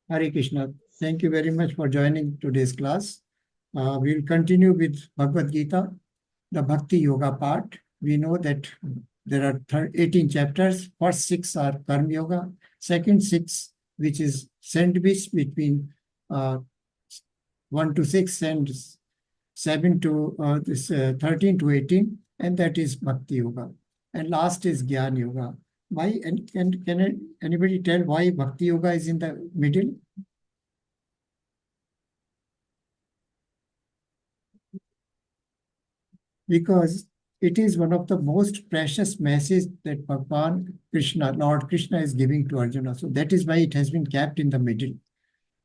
Hare Krishna. Thank you very much for joining today's class. We will continue with Bhagavadgita, the Bhakti Yoga part. We know that there are 18 chapters. First 6 are Karma Yoga. Second 6, which is sandwich between 1 to 6 and 7 to 13 to 18, and that is Bhakti Yoga. And last is Gyan Yoga. Why? And can anybody tell why Bhakti Yoga is in the middle? Because it is one of the most precious messages that Bhagavan Krishna, Lord Krishna, is giving to Arjuna. So that is why it has been kept in the middle.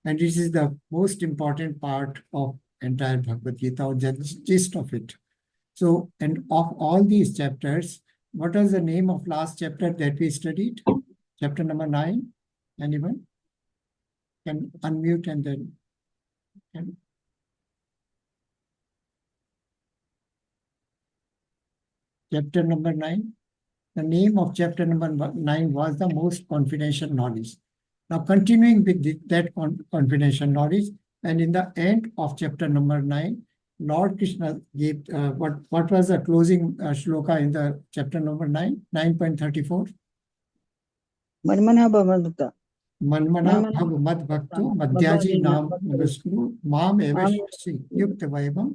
And this is the most important part of entire Bhagavad Gita, or gist of it. So, and of all these chapters, what was the name of last chapter that we studied? Chapter number 9. Anyone can unmute and then. Chapter number 9. The name of chapter number 9 was the most confidential knowledge. Now, continuing with that confidential knowledge, and in the end of chapter number 9, Lord Krishna gave what was the closing shloka in the chapter number 9, 9.34? Manmana Bhavamata. Manmana bhav mad bhakto madhyaji nam namaskuru mam evashri yukta vaivam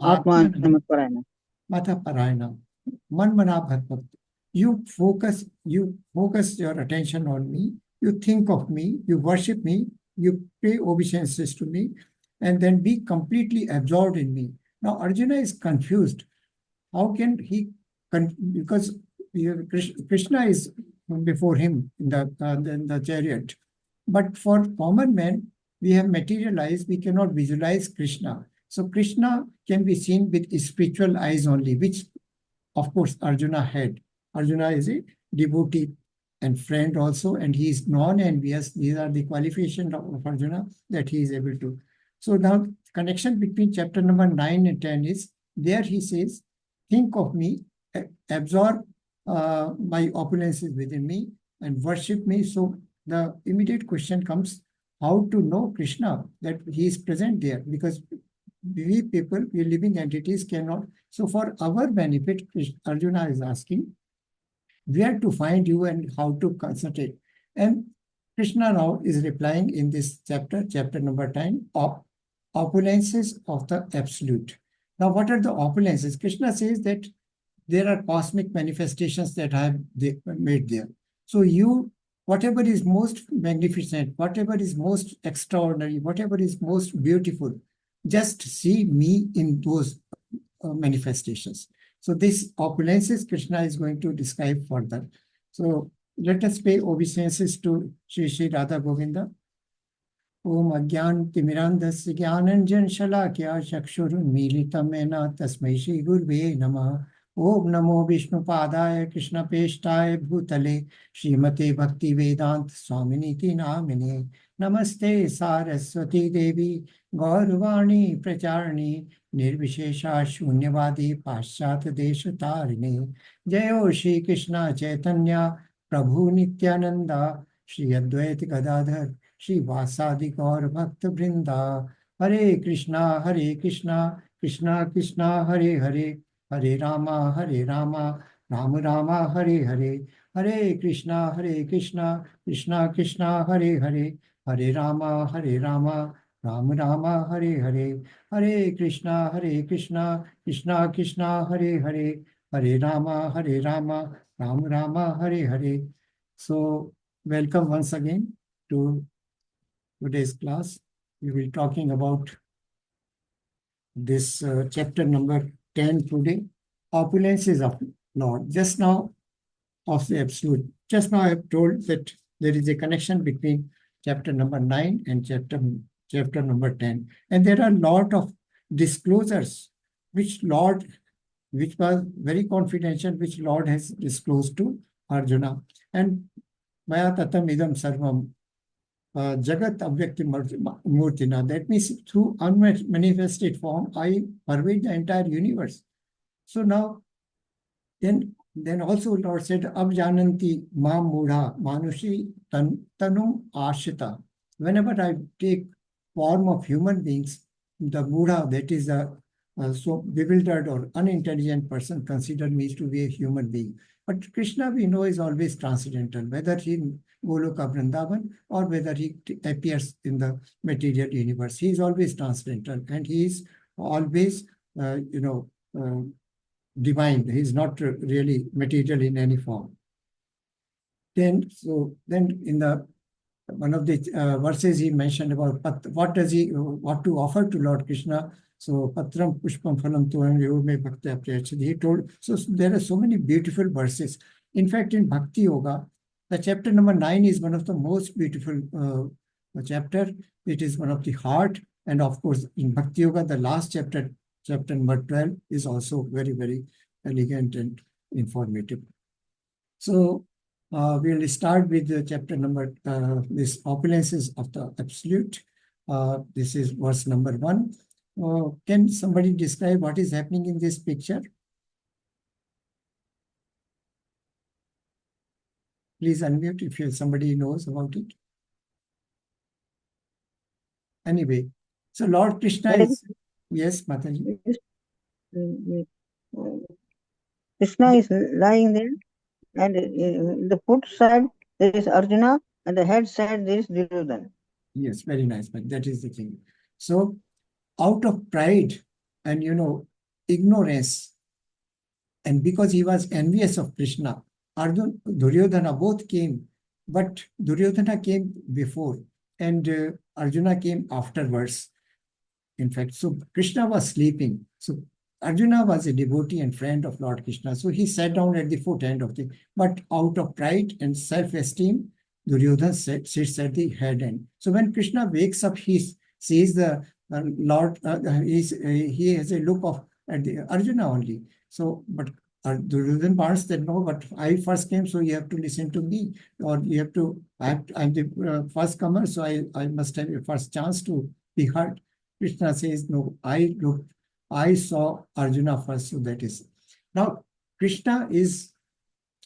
atmanam matha parayana. Manmana bhav bhakto. You focus your attention on me, you think of me, you worship me, you pay obeisances to me, and then be completely absorbed in me. Now, Arjuna is confused. How can he, because Krishna is before him in the chariot. But for common men, we have materialized, we cannot visualize Krishna. So Krishna can be seen with spiritual eyes only, which of course Arjuna had. Arjuna is a devotee and friend also, and he is non-envious. These are the qualifications of Arjuna that he is able to. So now connection between chapter number 9 and 10 is, there he says, think of me, absorb my opulences within me and worship me. So the immediate question comes, how to know Krishna, that he is present there? Because we people, we living entities cannot. So for our benefit, Arjuna is asking, where to find you and how to concentrate. And Krishna now is replying in this chapter, chapter number 10, of opulences of the absolute. Now, what are the opulences? Krishna says that there are cosmic manifestations that I have made there. So you, whatever is most magnificent, whatever is most extraordinary, whatever is most beautiful, just see me in those manifestations. So this opulences Krishna is going to describe further. So let us pay obeisances to Sri Sri Radha Govinda. Om Agyan Timirandasya Gyananjan Shalakya Chakshurunmilitam Mena Tasmai Shri Gurve Namah. Om Namo Vishnu Padaya Krishna Peshtaya Bhutale Srimate Bhakti Vedant Swaminiti Namine. Namaste Saraswati Devi Gaurvani Pracharani Nirvishesha Shunyavadi Paschat Deshatarine. Jayo Shri Krishna Chaitanya Prabhu Nityananda Shri Advaita Gadadhar Shri Vasadi Gaur Bhakta Vrinda. Hare Krishna, Krishna Krishna, Hare Hare, Hare Rama, Rama Rama, Hare Hare. Hare Krishna, Krishna Krishna, Hare Hare, Hare Rama, Rama Rama, Hare Hare. Hare Krishna, Krishna Krishna, Hare Hare, Hare Rama, Rama Rama, Hare Hare. So, welcome once again to today's class. We will be talking about this chapter number 10 today, opulences of Lord. Just now, of the absolute. Just now I have told that there is a connection between chapter number 9 and chapter number 10. And there are a lot of disclosures which was very confidential, which Lord has disclosed to Arjuna. And Maya Tatam Idam Sarvam Jagat Avyakti Murtina. That means through unmanifested form, I pervade the entire universe. So now, then also Lord said, Ab Jananti Ma Mudha Manushi Tanum Ashita. whenever I take form of human beings, the Buddha, that is a so bewildered or unintelligent person, consider me to be a human being. But Krishna, we know, is always transcendental, whether he in Goloka Vrindavan or whether he appears in the material universe. He is always transcendental, and he is always, divine. He is not really material in any form. Then in the one of the verses he mentioned about what to offer to Lord Krishna. So Patram Pushpam Phalam Tuam Yoga Bhakti Apriyachati. He told, so there are so many beautiful verses. In fact, in Bhakti Yoga, the chapter number 9 is one of the most beautiful chapter. It is one of the heart. And of course, in Bhakti Yoga, the last chapter, chapter number 12, is also very, very elegant and informative. So we'll start with the chapter number, this opulences of the absolute. This is verse number 1. Can somebody describe what is happening in this picture? Please unmute if somebody knows about it. Anyway, so Lord Krishna is, yes, Mataji. Krishna is lying there, and the foot side there is Arjuna, and the head side there is Duryodhana. Yes, very nice, but that is the thing. So out of pride and, ignorance, and because he was envious of Krishna, Duryodhana both came, but Duryodhana came before and Arjuna came afterwards. In fact, so Krishna was sleeping. So Arjuna was a devotee and friend of Lord Krishna. So he sat down at the foot end of the, but out of pride and self-esteem, Duryodhana sits at the head end. So when Krishna wakes up, he sees the Lord, he has a look of at the Arjuna only. So, but Duryodhana wants that, no, but I first came, so you have to listen to me, or you have to, I'm the first comer, so I must have a first chance to be heard. Krishna says, no, I saw Arjuna first, so that is. Now, Krishna is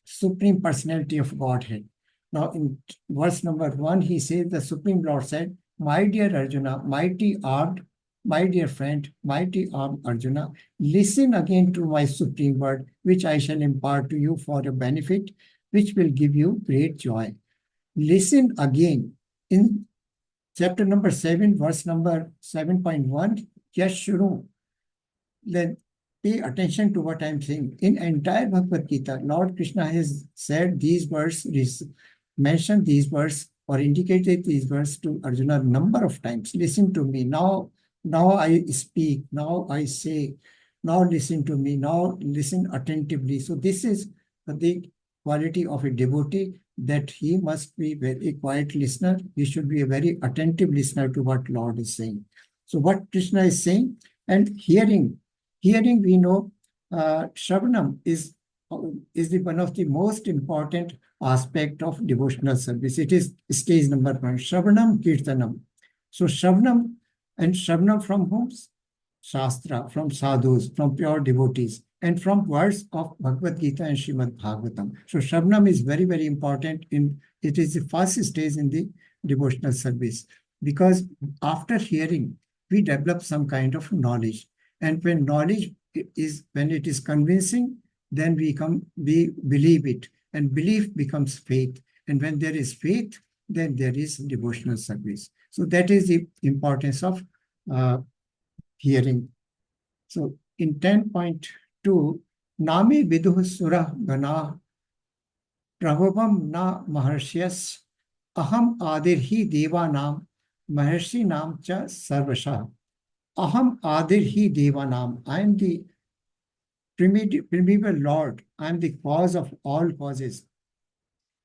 Supreme Personality of Godhead. Now, in verse number 1, he says, the Supreme Lord said, my dear Arjuna, mighty armed, my dear friend, mighty armed Arjuna, listen again to my supreme word, which I shall impart to you for your benefit, which will give you great joy. Listen again. In chapter number 7, verse number 7.1, Yashuru. Then pay attention to what I'm saying. In entire Bhagavadgita, Lord Krishna has said these words, mentioned these words, or indicated these words to Arjuna a number of times. Listen to me. Now I speak. Now I say. Now listen to me. Now listen attentively. So this is the quality of a devotee, that he must be very quiet listener. He should be a very attentive listener to what Lord is saying. So what Krishna is saying, and hearing we know, Shravanam is one of the most important aspect of devotional service. It is stage number 1, Shravanam Kirtanam. So Shravanam, and Shravanam from whom? Shastra, from sadhus, from pure devotees, and from words of Bhagavad Gita and Srimad Bhagavatam. So Shravanam is very, very important. It is the first stage in the devotional service, because after hearing, we develop some kind of knowledge. And when knowledge when it is convincing, then we believe it, and belief becomes faith. And when there is faith, then there is devotional service. So that is the importance of hearing. So in 10.2, Name Viduh Surah Gana Prabhavam Na Maharshyas Aham Adirhi Devanam Maharshi Nam Cha Sarvasha. Aham Adirhi Devanam. I am the primeval Lord. I am the cause of all causes.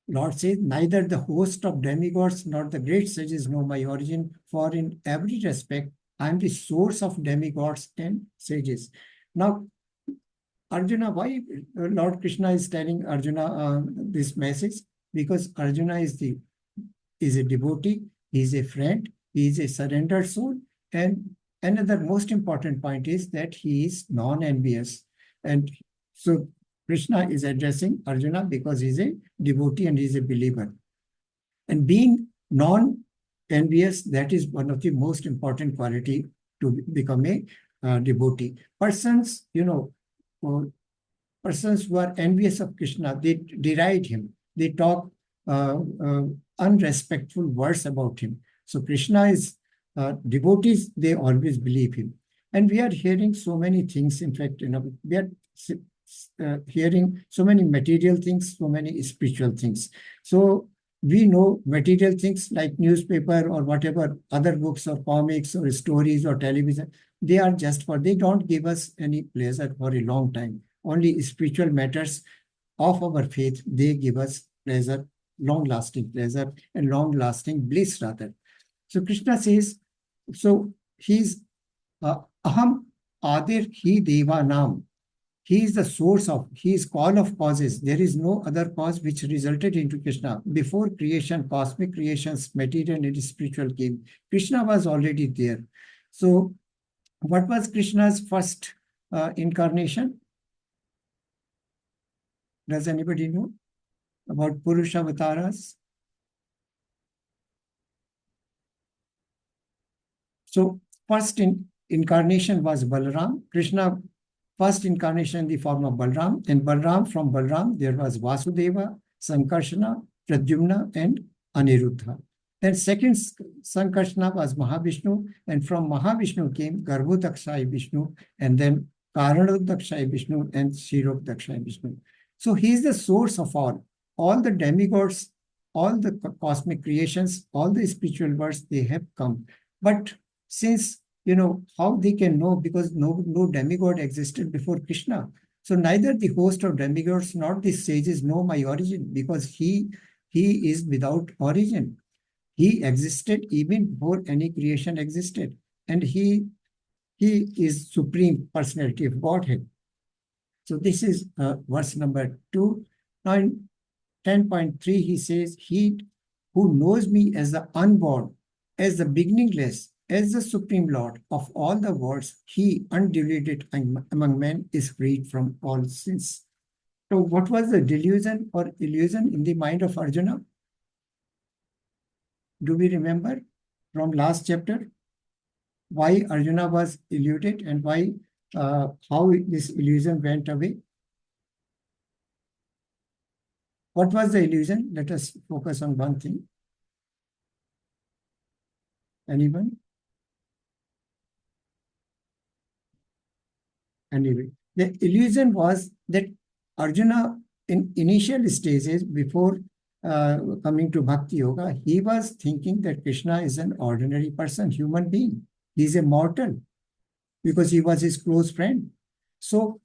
Lord says, neither the host of demigods nor the great sages know my origin, for in every respect, I am the source of demigods and sages. Now, Arjuna, why Lord Krishna is telling Arjuna this message? Because Arjuna is a devotee, he is a friend, he is a surrendered soul, and another most important point is that he is non-envious. And so Krishna is addressing Arjuna because he is a devotee and he is a believer. And being envious. That is one of the most important quality to become a devotee. Persons, persons who are envious of Krishna, they deride him. They talk unrespectful words about him. So Krishna is devotees, they always believe him. And we are hearing so many things. In fact, we are hearing so many material things, so many spiritual things. So we know material things like newspaper or whatever, other books or comics or stories or television, they are just they don't give us any pleasure for a long time. Only spiritual matters of our faith, they give us pleasure, long-lasting pleasure and long-lasting bliss rather. So Krishna says, so he's Aham Adir Hi Deva Nam. He is the source of, he is cause of causes. There is no other cause which resulted into Krishna. Before creation, cosmic creations, material and spiritual came, Krishna was already there. So what was Krishna's first incarnation? Does anybody know about Purusha avatars? So first incarnation was Balaram. Krishna first incarnation in the form of Balaram, and from Balaram there was Vasudeva, Sankarshana, Pradyumna and Aniruddha. Then second Sankarshana was Mahavishnu, and from Mahavishnu came Garbhodakshai Vishnu, and then Karanodakshai Vishnu and Shirodakshai Vishnu. So he is the source of all the demigods, all the cosmic creations, all the spiritual worlds, they have come. But since, how they can know, because no demigod existed before Krishna. So neither the host of demigods nor the sages know my origin, because he is without origin. He existed even before any creation existed. And he is supreme personality of Godhead. So this is verse number 2. Now in 10.3, he says, he who knows me as the unborn, as the beginningless, as the Supreme Lord of all the worlds, he, undiluted among men, is freed from all sins. So what was the delusion or illusion in the mind of Arjuna? Do we remember from last chapter why Arjuna was deluded and why how this illusion went away? What was the illusion? Let us focus on one thing. Anyone? Anyway, the illusion was that Arjuna, in initial stages before coming to Bhakti Yoga, he was thinking that Krishna is an ordinary person, human being. He's a mortal because he was his close friend. So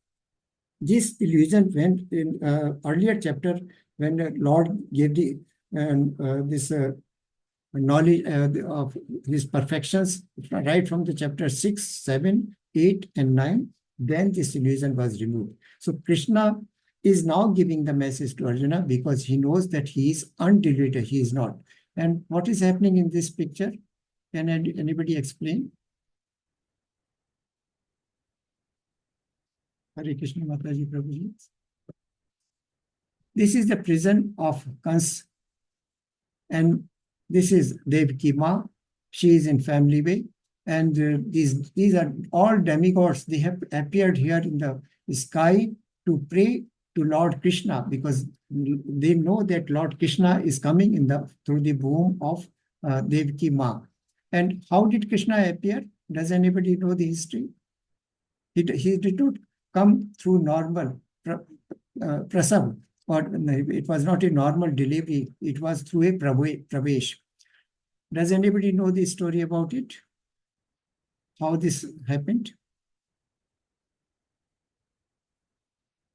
this illusion went in earlier chapter when the Lord gave the this knowledge of his perfections right from the chapter 6, 7, 8 and 9. Then this illusion was removed. So Krishna is now giving the message to Arjuna because he knows that he is undiluted, he is not. And what is happening in this picture? Can anybody explain? Hare Krishna Mataji Prabhuji. This is the prison of Kans. And this is Devaki Ma. She is in family way. And these are all demigods. They have appeared here in the sky to pray to Lord Krishna because they know that Lord Krishna is coming through the womb of Devaki Ma. And how did Krishna appear? Does anybody know the history? He did not come through normal prasav, or it was not a normal delivery. It was through a pravesh. Does anybody know the story about it? How this happened?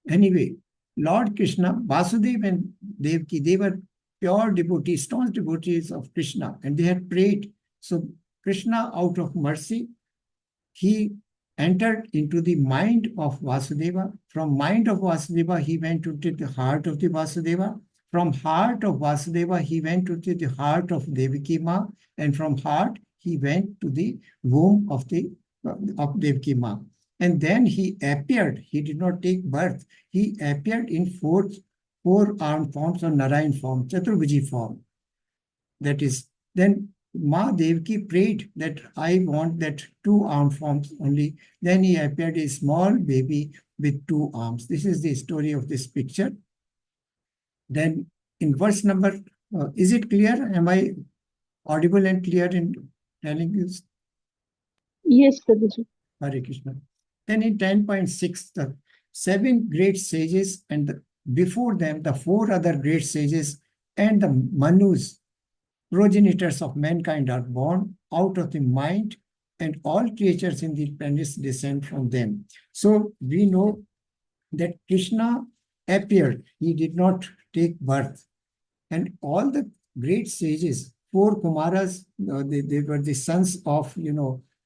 Anyway, Lord Krishna, Vasudeva and Devaki, they were pure devotees, staunch devotees of Krishna, and they had prayed. So Krishna, out of mercy, he entered into the mind of Vasudeva. From mind of Vasudeva, he went into the heart of the Vasudeva. From heart of Vasudeva, he went into the heart of Devaki Ma, and from heart, he went to the womb of Devaki Ma. And then he appeared. He did not take birth. He appeared in four-armed forms or Narayan form, Chaturbhuji form. That is, then Ma Devaki prayed that I want that 2-armed forms only. Then he appeared a small baby with 2 arms. This is the story of this picture. Then in verse number, is it clear? Am I audible and clear in telling you? Yes, Prabhuji. Hare Krishna. Then in 10.6, the 7 great sages and before them the 4 other great sages and the Manus, progenitors of mankind, are born out of the mind, and all creatures in the planets descend from them. So we know that Krishna appeared. He did not take birth. And all the great sages, 4 Kumaras, they were the sons of,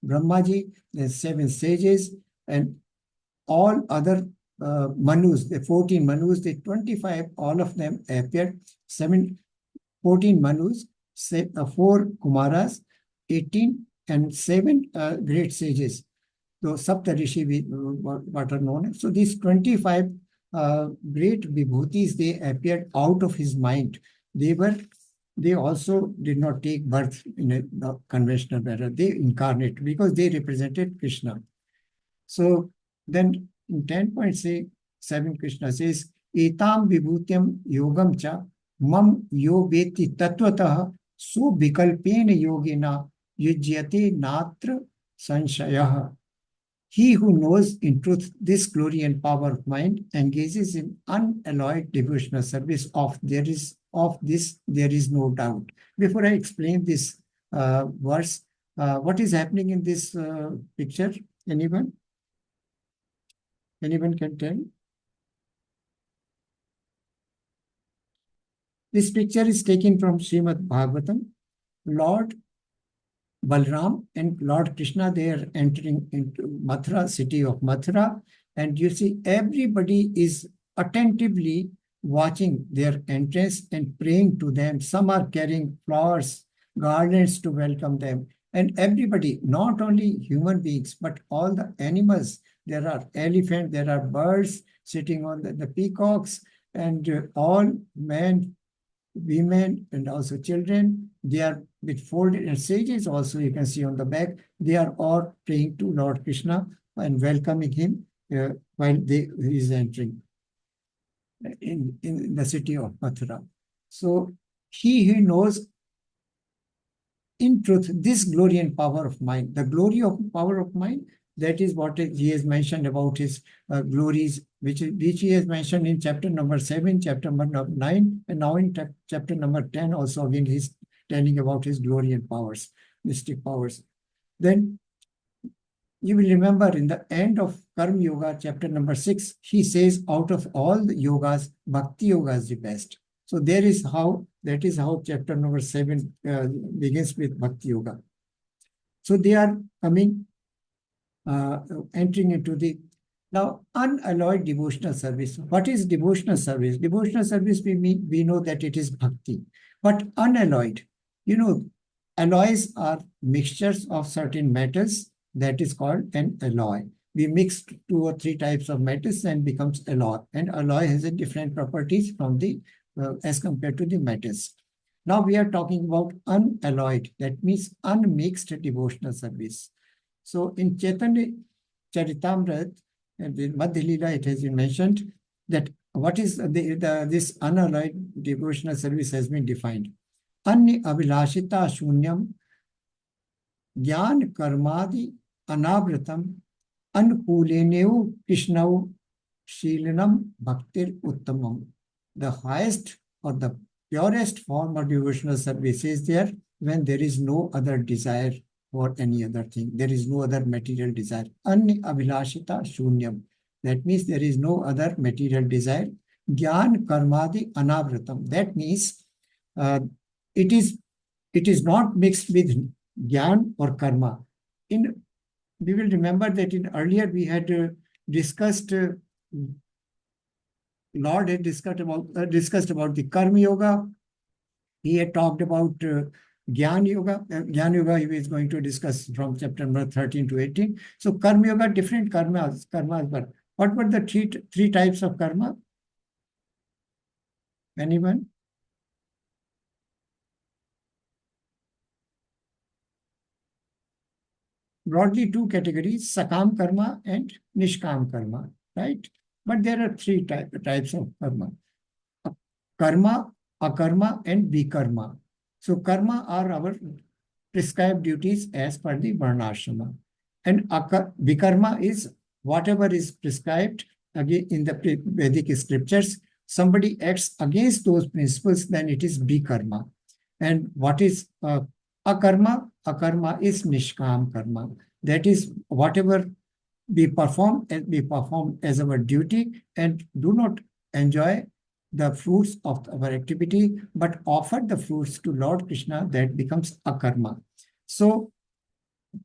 Brahmaji, the 7 sages, and all other Manus, the 14 Manus, the 25, all of them appeared. 14 Manus, 4 Kumaras, 18 and 7 great sages. So Saptarishi, what are known as. So these 25 great vibhutis, they appeared out of his mind. They also did not take birth in a conventional manner. They incarnate because they represented Krishna. So then in 10.7, Krishna says, Etam vibhutyam yogam cha mam yo veti tatvatah su vikalpena yogina yujyate natra sanshayah. He who knows in truth this glory and power of mind engages in unalloyed devotional service. Of this there is no doubt. Before I explain this verse, what is happening in this picture? Anyone? Anyone can tell? This picture is taken from Srimad Bhagavatam. Lord Balram and Lord Krishna, they are entering into Mathura, city of Mathura, and you see everybody is attentively watching their entrance and praying to them. Some are carrying flowers, garlands to welcome them. And everybody, not only human beings, but all the animals. There are elephants, there are birds sitting on the peacocks, and all men, women, and also children. They are with folded, and sages also you can see on the back. They are all praying to Lord Krishna and welcoming him while he is entering in the city of Mathura. So he who knows in truth this glory and power of mind, the glory of power of mind, that is what he has mentioned about his glories, which he has mentioned in chapter number 7, chapter number 9, and now in chapter number 10 also again he's telling about his glory and powers, mystic powers. Then you will remember in the end of Karma Yoga, chapter number 6, he says out of all the yogas, Bhakti Yoga is the best. So that is how chapter number 7 begins with Bhakti Yoga. So they are coming, entering into the now unalloyed devotional service. What is devotional service? Devotional service, we know that it is bhakti, but unalloyed. Alloys are mixtures of certain metals. That is called an alloy. We mix 2 or 3 types of metals and becomes alloy. And alloy has a different properties from the as compared to the metals. Now we are talking about unalloyed. That means unmixed devotional service. So in Chaitanya Charitamrita, the Madhya Lila, it has been mentioned that what is this unalloyed devotional service has been defined. Anya avilashita shunyam jnana karmadi anavratam anukuleneu krishnau shilanam bhaktir uttamam. The highest or the purest form of devotional service is there when there is no other desire for any other thing. There is no other material desire. Anya avilashita shunyam. That means there is no other material desire. Gyan karmadi anavratam. That means it is not mixed with gyan or karma. We will remember that in earlier we had discussed. Lord had discussed about the karma yoga. He had talked about Jnana Yoga. Jnana Yoga he is going to discuss from chapter number 13 to 18. So Karma Yoga, different karmas. But what were the three types of karma? Anyone? broadly two categories, sakam karma and nishkam karma, right? But there are three types of karma. Karma, akarma, and vikarma. So karma are our prescribed duties as per the varnashrama. And vikarma is whatever is prescribed again in the Vedic scriptures. Somebody acts against those principles, then it is vikarma. And what is akarma? Akarma is nishkam karma. That is whatever we perform as our duty and do not enjoy the fruits of our activity, but offer the fruits to Lord Krishna. That becomes akarma. So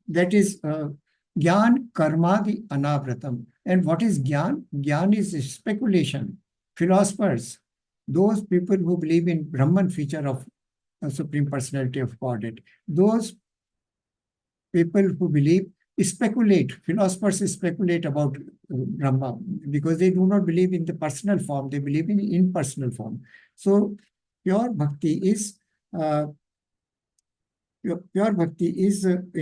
that is Gyan Karmadi Anavratam. And what is Gyan? Gyan is speculation. Philosophers, those people who believe in Brahman feature of the Supreme Personality of Godhead, those people who believe speculate, philosophers speculate about Brahma because they do not believe in the personal form, they believe in impersonal form. So pure bhakti is in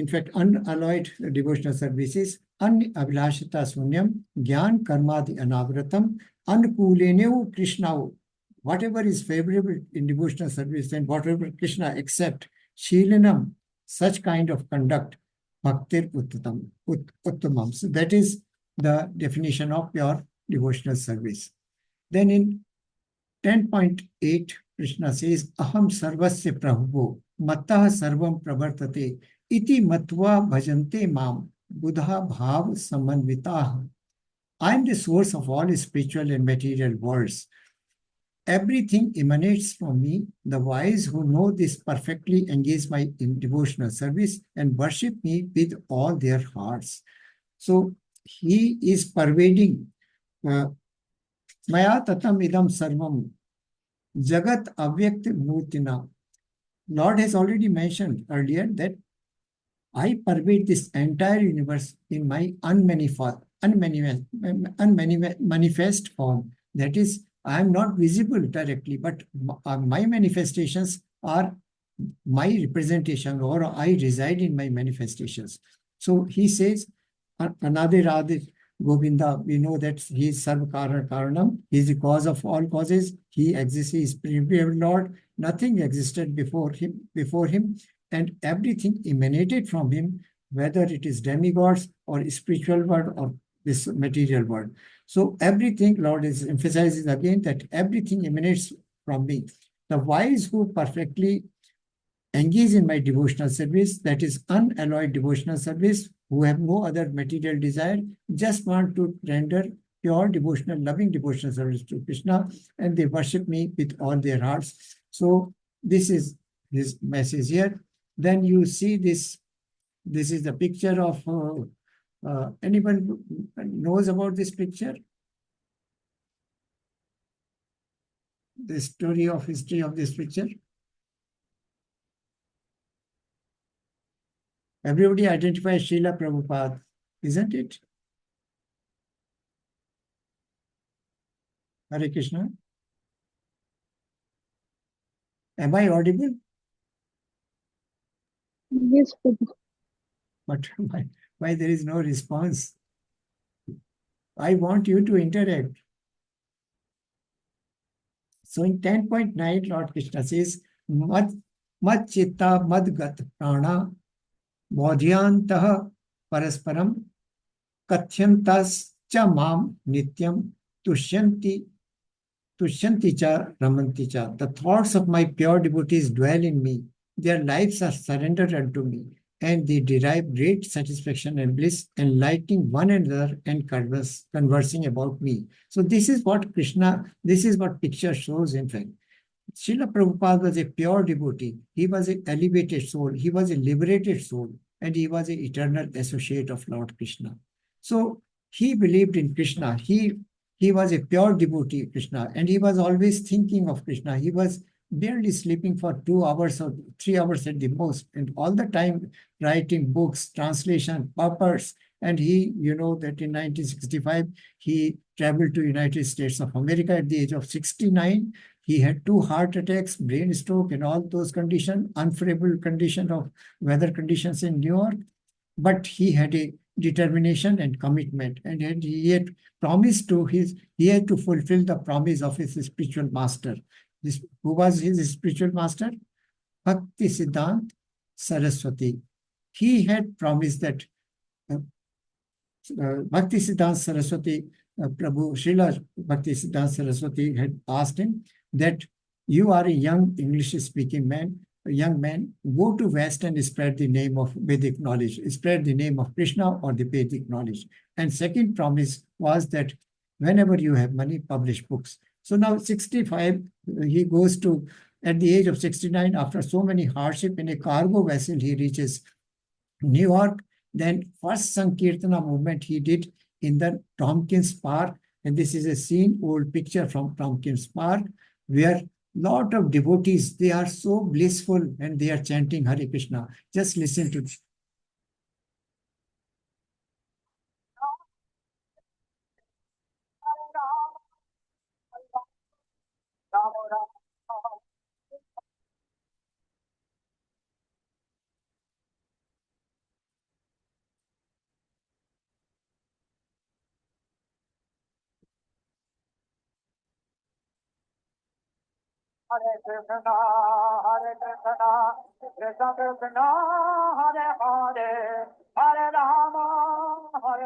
fact unalloyed devotional services, anabhilashita sunyam, gyan karmadi anavratam, anukuleneu krishnau. Whatever is favorable in devotional service and whatever Krishna accept, shilanam, such kind of conduct, bhaktir uttamam. So that is the definition of pure devotional service. Then in 10.8, Krishna says, Aham sarvasya prabhu, mattah sarvam pravartate, iti matva bhajante mam, buddha bhav samanvitah. I am the source of all spiritual and material worlds. Everything emanates from me. The wise who know this perfectly engage in devotional service and worship me with all their hearts. So he is pervading. Maya tatam idam sarvam jagat avyakt murtina. Lord has already mentioned earlier that I pervade this entire universe in my unmanifest form. That is, I am not visible directly, but my manifestations are my representation, or I reside in my manifestations. So he says, Anade Radha Govinda, we know that he is Sarva Karanam, he is the cause of all causes, he exists, he is Supreme Lord, nothing existed before him, and everything emanated from him, whether it is demigods or spiritual world or this material world. So everything, Lord is emphasizing again that everything emanates from me. The wise who perfectly engage in my devotional service, that is unalloyed devotional service, who have no other material desire, just want to render pure devotional, loving devotional service to Krishna, and they worship me with all their hearts. So this is his message here. Then you see this is the picture of anyone knows about this picture? The history of this picture? Everybody identifies Srila Prabhupada, isn't it? Hare Krishna. Am I audible? Yes, Prabhu. But why there is no response? I want you to interact. So in 10.9, Lord Krishna says, Mad chitta mad gat prana bodhyantah parasparam kathyantas cha mam nityam tushyanti cha ramanti cha. The thoughts of my pure devotees dwell in me. Their lives are surrendered unto me, and they derive great satisfaction and bliss, enlightening one another and conversing about me. So this is what picture shows, in fact. Srila Prabhupada was a pure devotee. He was an elevated soul. He was a liberated soul. And he was an eternal associate of Lord Krishna. So he believed in Krishna. He was a pure devotee of Krishna. And he was always thinking of Krishna. He was barely sleeping for 2 hours or 3 hours at the most. And all the time writing books, translation, papers. And he, you know that in 1965, he traveled to United States of America at the age of 69. He had 2 heart attacks, brain stroke, and all those conditions, unfavorable condition of weather conditions in New York. but he had a determination and commitment, and he had promised to he had to fulfill the promise of his spiritual master. Who was his spiritual master? Bhakti Siddhant Saraswati. He had promised that Bhakti Siddhant Saraswati, Prabhu Srila Bhakti Siddhant Saraswati had asked him that you are a young English-speaking man, a young man, go to West and spread the name of Vedic knowledge, spread the name of Krishna or the Vedic knowledge. And second promise was that whenever you have money, publish books. So now 65, he goes to, at the age of 69, after so many hardship in a cargo vessel, he reaches New York. Then first Sankirtana movement he did in the Tompkins Park. And this is a scene, old picture from Tompkins Park, where lot of devotees, they are so blissful and they are chanting Hare Krishna. Just listen to this. Hare Krishna, Krishna Krishna, Hare Hare, Hare Rama, Rama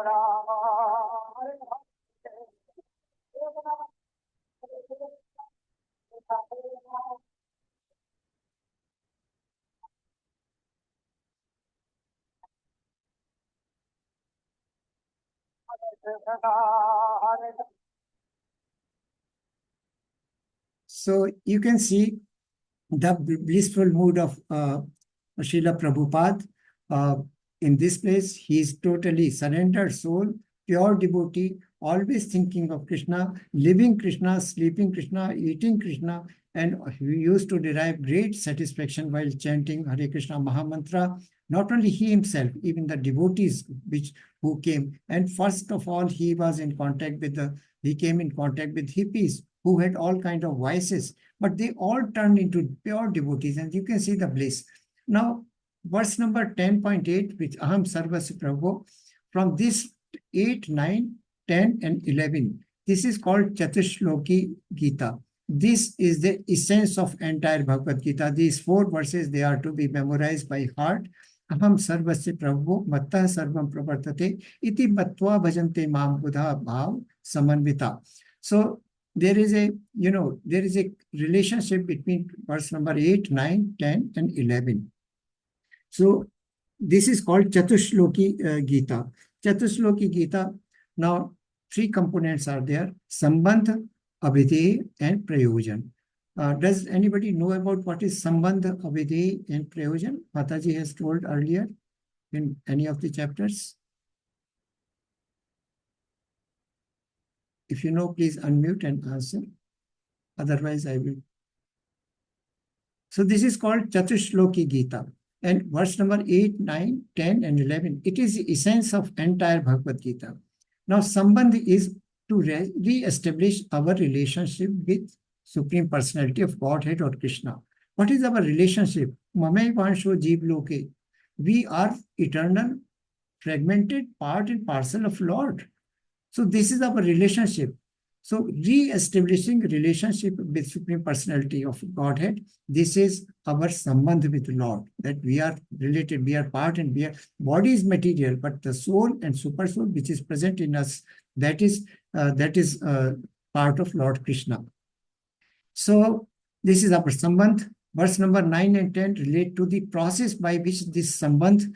Rama, Hare Hare. So you can see the blissful mood of Srila Prabhupada in this place. He is totally surrendered soul, pure devotee, always thinking of Krishna, living Krishna, sleeping Krishna, eating Krishna, and he used to derive great satisfaction while chanting Hare Krishna Mahamantra. Not only he himself, even the devotees who came. And first of all, he was in contact with he came in contact with hippies who had all kinds of vices, but they all turned into pure devotees, and you can see the bliss. Now, verse number 10.8, which Aham Sarvasya Prabhu, from this 8, 9, 10, and 11, this is called Chatushloki Gita. This is the essence of entire Bhagavad Gita. These 4 verses, they are to be memorized by heart. Aham Sarvasya Prabhu, Mattah Sarvam Pravartate, Iti Battva Bhajante Mam Buddha Bhav Samanvita. So, there is a relationship between verse number 8, 9, 10, and 11. So this is called Chatushloki Gita. Chatushloki Gita. Now 3 components are there: Sambandha, Abhideya, and Prayojan. Does anybody know about what is Sambandha, Abhideya, and Prayojan? Mataji has told earlier in any of the chapters. If you know, please unmute and answer. Otherwise, I will. So this is called Chatushloki Gita. And verse number 8, 9, 10, and 11, it is the essence of entire Bhagavad Gita. Now, Sambandh is to re-establish our relationship with Supreme Personality of Godhead or Krishna. What is our relationship? Mamai Vansho Jeev Loke. We are eternal, fragmented part and parcel of Lord. So this is our relationship. So re-establishing relationship with Supreme Personality of Godhead, this is our sambandh with Lord, that we are related, we are part, and body is material, but the soul and super soul which is present in us, that is part of Lord Krishna. So this is our sambandh. Verse number 9 and 10 relate to the process by which this sambandh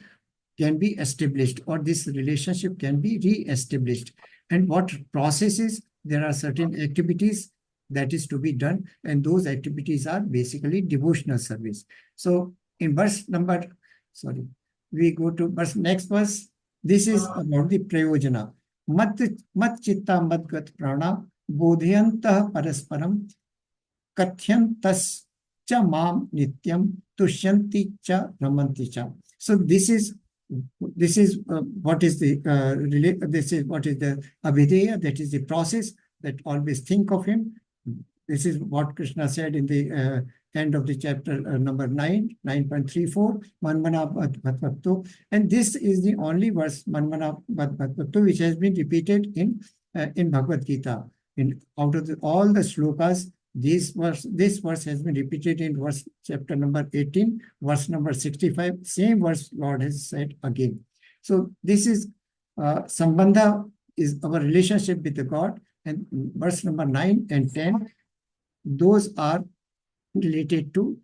can be established, or this relationship can be re-established. And what processes? There are certain activities that is to be done, and those activities are basically devotional service. So in verse number, we go to next verse. This is about the prayojana. Mat chitta madgat prana bodhyantah parasparam kathyantas cha mam nityam tushyanti cha ramanti cha. So this is what is the Abhideya, that is the process, that always think of him. This is what Krishna said in the end of the chapter number 9, 9.34, Manmana Bhakto. And this is the only verse, Manmana Bhakto, which has been repeated in Bhagavad Gita. Out of all the slokas, this verse has been repeated in chapter number 18, verse number 65. Same verse Lord has said again. So this is Sambandha is our relationship with the God, and verse number 9 and 10, those are related to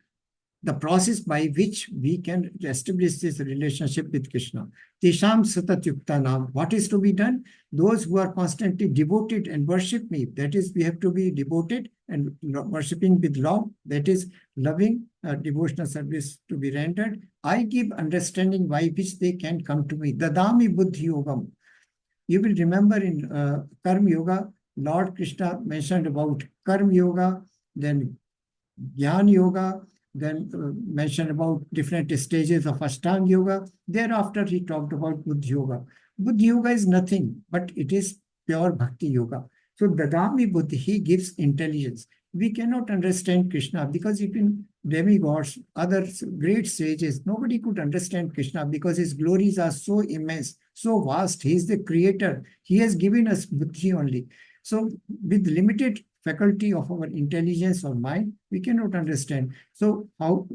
the process by which we can establish this relationship with Krishna. Tesham satat yuktanam. What is to be done? Those who are constantly devoted and worship me. That is, we have to be devoted and worshipping with love. That is, loving devotional service to be rendered. I give understanding by which they can come to me. Dadami buddhi yogam. You will remember in Karma Yoga, Lord Krishna mentioned about Karma Yoga, then Jnana Yoga, then mentioned about different stages of Ashtanga Yoga. Thereafter, he talked about Buddhi Yoga. Buddhi Yoga is nothing, but it is pure Bhakti Yoga. So, Dadami Buddhi, he gives intelligence. We cannot understand Krishna because even demigods, other great sages, nobody could understand Krishna because his glories are so immense, so vast. He is the creator. He has given us Buddhi only. So, with limited faculty of our intelligence or mind, we cannot understand. So, how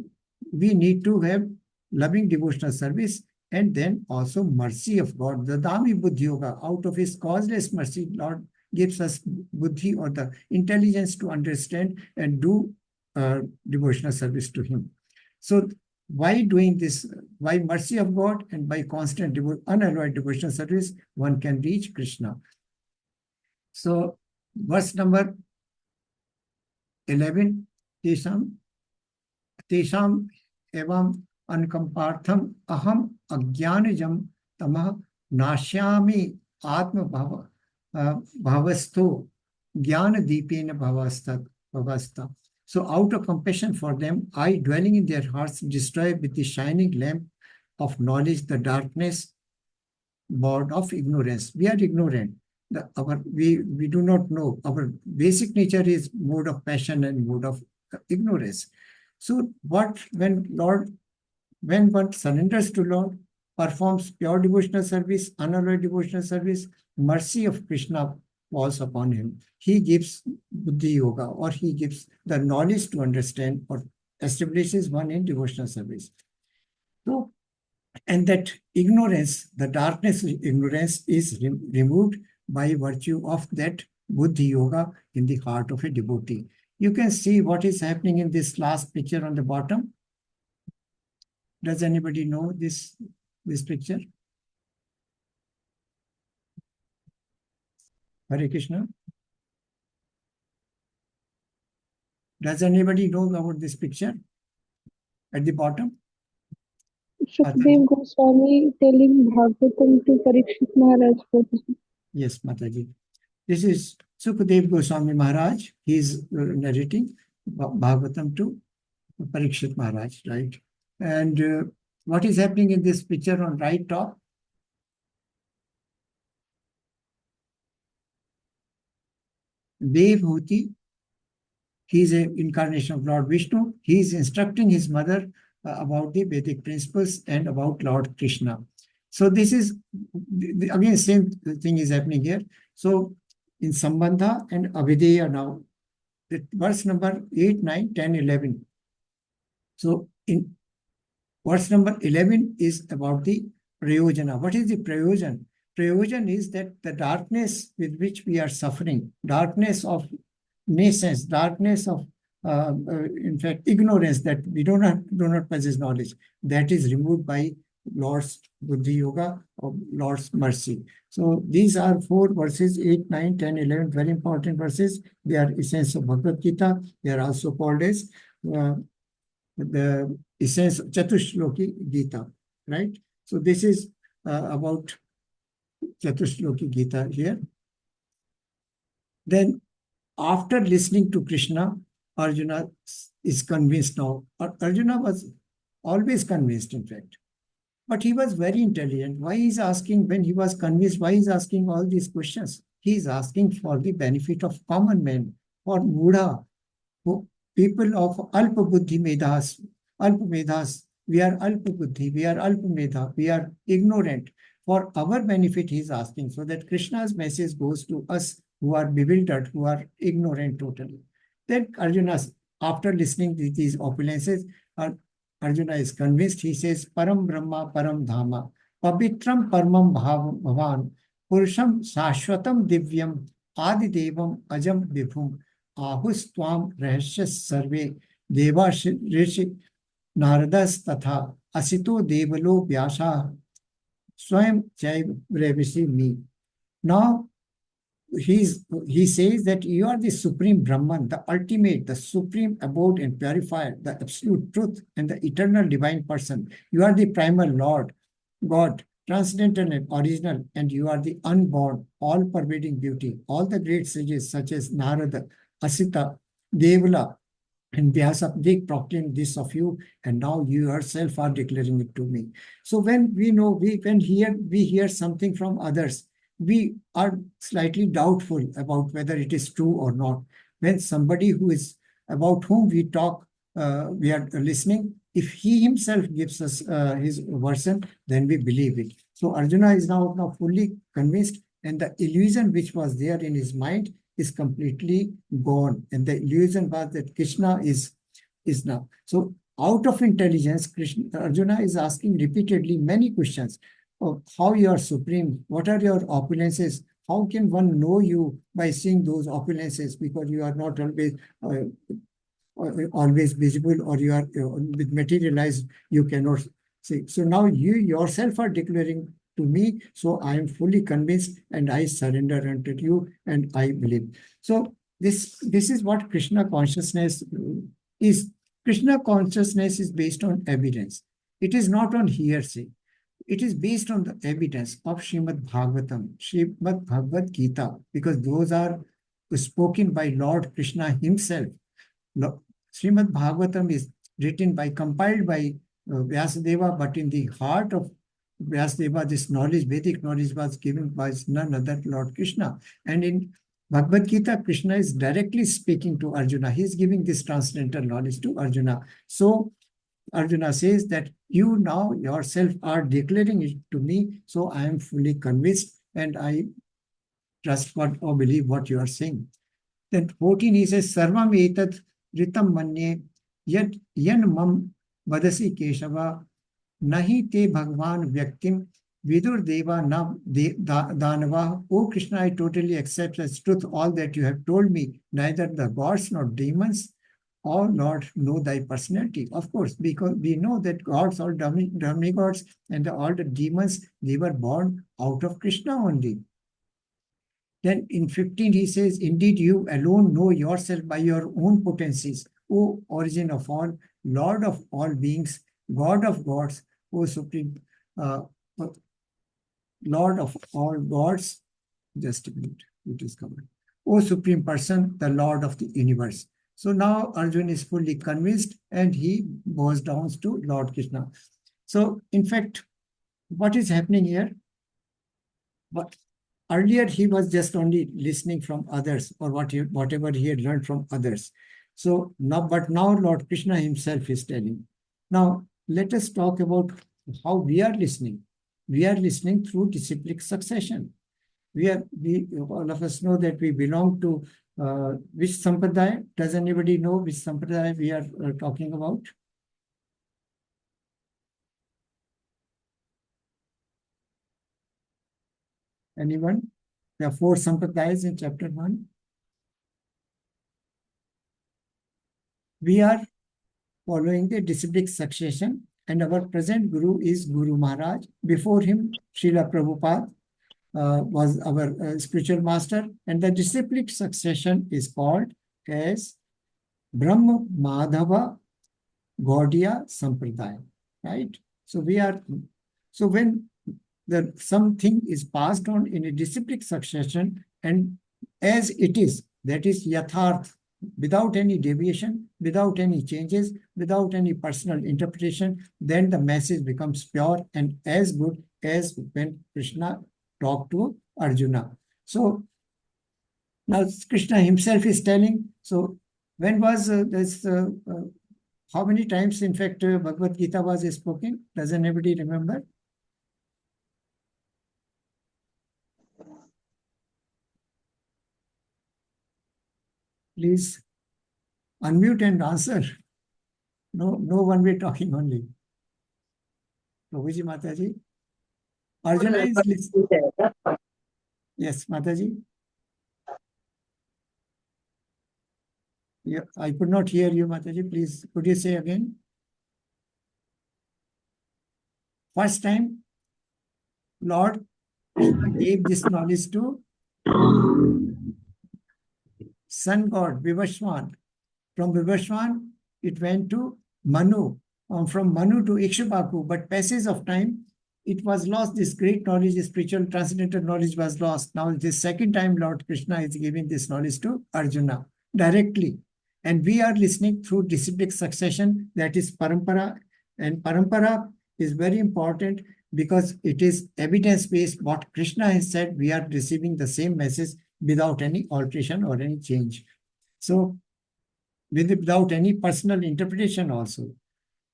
we need to have loving devotional service and then also mercy of God. The Dadami Buddhi Yoga, out of his causeless mercy, Lord gives us buddhi or the intelligence to understand and do devotional service to him. So by doing this, by mercy of God and by constant unalloyed devotional service, one can reach Krishna. So verse number 11, Tesham evam ankampartham aham ajnanajam tamah nashyami atma bhava bhavasto jnana deepena bhavasta. So out of compassion for them, I, dwelling in their hearts, destroy with the shining lamp of knowledge the darkness born of ignorance. We are ignorant. We do not know. Our basic nature is mode of passion and mode of ignorance. So when one surrenders to Lord, performs pure devotional service, unalloyed devotional service, mercy of Krishna falls upon him. He gives Buddhi Yoga, or he gives the knowledge to understand or establishes one in devotional service. So, and that ignorance, the darkness of ignorance is removed by virtue of that Buddhi Yoga in the heart of a devotee. You can see what is happening in this last picture on the bottom. Does anybody know this picture? Hare Krishna. Does anybody know about this picture at the bottom? Sukadeva Goswami telling Bhagavatam to Parikshit Maharaj. Yes, Mataji. This is Sukadeva Goswami Maharaj. He is narrating Bhagavatam to Parikshit Maharaj, right? And what is happening in this picture on right top? Devhuti, he is an incarnation of Lord Vishnu. He is instructing his mother about the Vedic principles and about Lord Krishna. So this is, again, same thing is happening here. So in Sambandha and Avideya now, verse number 8, 9, 10, 11. So in verse number 11 is about the Prayojana. What is the Prayojan? Prayojan is that the darkness with which we are suffering, darkness of nascence, darkness of, in fact, ignorance, that we do not possess knowledge, that is removed by Lord's Buddhi Yoga or Lord's mercy. So these are 4 verses, 8, 9, 10, 11, very important verses. They are essence of Bhagavad Gita. They are also called as the essence of Chatushloki Gita, right? So this is about Chatushloki Gita here. Then after listening to Krishna, Arjuna is convinced now. Arjuna was always convinced, in fact. But he was very intelligent. Why is asking, when he was convinced, why is asking all these questions? He is asking for the benefit of common men, for Mudha, who people of Alpa Buddhi Medhas, we are Alpa Buddhi, we are Alpa Medha, we are ignorant. For our benefit, he is asking, so that Krishna's message goes to us who are bewildered, who are ignorant totally. Then Arjuna, after listening to these opulences, Arjuna is convinced. He says, Param Brahma, Param Dhama, Pavitram Paramam Bhavan, Purusham Shashwatam Divyam, Adi Devam Ajam Vibhum, Ahus Tvam Rahashas Sarve, Deva Rishi Naradas Tatha, Asito Devalo Vyasa, Swayam Jai Brevisi Me. Now, he says that you are the supreme Brahman, the ultimate, the supreme abode and purifier, the absolute truth and the eternal divine person. You are the primal Lord, God, transcendental and original, and you are the unborn, all-pervading beauty. All the great sages such as Narada, Asita, Devala, and Vyasa, they proclaim this of you, and now you yourself are declaring it to me. So when we know, we hear something from others, we are slightly doubtful about whether it is true or not. When somebody who is about whom we talk, we are listening, if he himself gives us his version, then we believe it. So Arjuna is now fully convinced, and the illusion which was there in his mind is completely gone. And the illusion was that Krishna is now. So out of intelligence, Arjuna is asking repeatedly many questions. Of how you are supreme, what are your opulences, how can one know you by seeing those opulences, because you are not always visible, or you are with materialized, you cannot see. So now you yourself are declaring to me, so I am fully convinced and I surrender unto you and I believe. So this is what Krishna consciousness is. Krishna consciousness is based on evidence. It is not on hearsay. It is based on the evidence of Srimad Bhagavatam, Srimad Bhagavadgita, because those are spoken by Lord Krishna himself. Srimad Bhagavatam is compiled by Vyasadeva, but in the heart of Vyasadeva, this knowledge, Vedic knowledge, was given by none other Lord Krishna. And in Bhagavad Gita, Krishna is directly speaking to Arjuna. He is giving this transcendental knowledge to Arjuna. So Arjuna says that you now yourself are declaring it to me, so I am fully convinced and I trust what or believe what you are saying. Then 14, he says, Sarvam etat ritam manye yad yan mam vadasi keshava nahi te bhagwan vyaktim vidur deva na danava. O Krishna, I totally accept as truth all that you have told me. Neither the gods nor demons, oh Lord, know thy personality. Of course, because we know that gods, all demigods and all the demons, they were born out of Krishna only. Then in 15, he says, indeed, you alone know yourself by your own potencies, O origin of all, Lord of all beings, God of gods, O supreme, Lord of all gods. Just a minute, it is covered. O supreme person, the Lord of the universe. So now Arjuna is fully convinced and he bows down to Lord Krishna. So in fact, what is happening here? But earlier he was just only listening from others, or whatever he had learned from others. So now, but now Lord Krishna himself is telling. Now let us talk about how we are listening. We are listening through disciplic succession. We all of us know that we belong to which sampradaya? Does anybody know which sampradaya we are talking about? Anyone? There are 4 sampradayas in chapter 1. We are following the disciplic succession, and our present Guru is Guru Maharaj. Before him, Srila Prabhupada was our spiritual master, and the disciplic succession is called as Brahma Madhava Gaudiya Sampradaya, right? So when something is passed on in a disciplic succession, and as it is, that is yatharth, without any deviation, without any changes, without any personal interpretation, then the message becomes pure and as good as when Krishna talked to Arjuna. So now Krishna himself is telling, so When was this? How many times, in fact, Bhagavad Gita was spoken? Does anybody remember? Please unmute and answer. No one way talking only. Prabhuji, Mataji. Arjuna is listening. Yes, Mataji. Yeah, I could not hear you, Mataji. Please, could you say again? First time, Lord Krishna gave this knowledge to sun god, Vivashwan. From Vivashwan, it went to Manu. From Manu to Ikshubaku. But passage of time, it was lost. This great knowledge, this spiritual transcendental knowledge was lost. Now, this second time, Lord Krishna is giving this knowledge to Arjuna directly. And we are listening through disciplic succession, that is parampara. And parampara is very important because it is evidence-based. What Krishna has said, we are receiving the same message without any alteration or any change. So, without any personal interpretation also.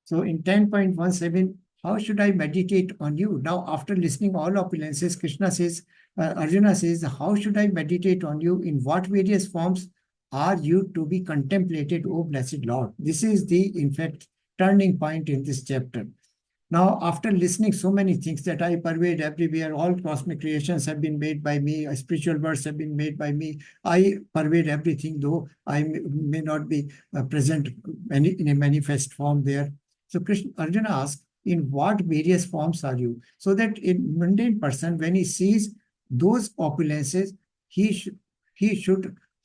So in 10.17, how should I meditate on you? Now, after listening all opulences, Krishna says, Arjuna says, how should I meditate on you? In what various forms are you to be contemplated, O blessed Lord? This is the, in fact, turning point in this chapter. Now, after listening so many things that I pervade everywhere, all cosmic creations have been made by me, spiritual words have been made by me, I pervade everything, though I may not be present in a manifest form there. So Arjuna asks, in what various forms are you? So that a mundane person, when he sees those opulences,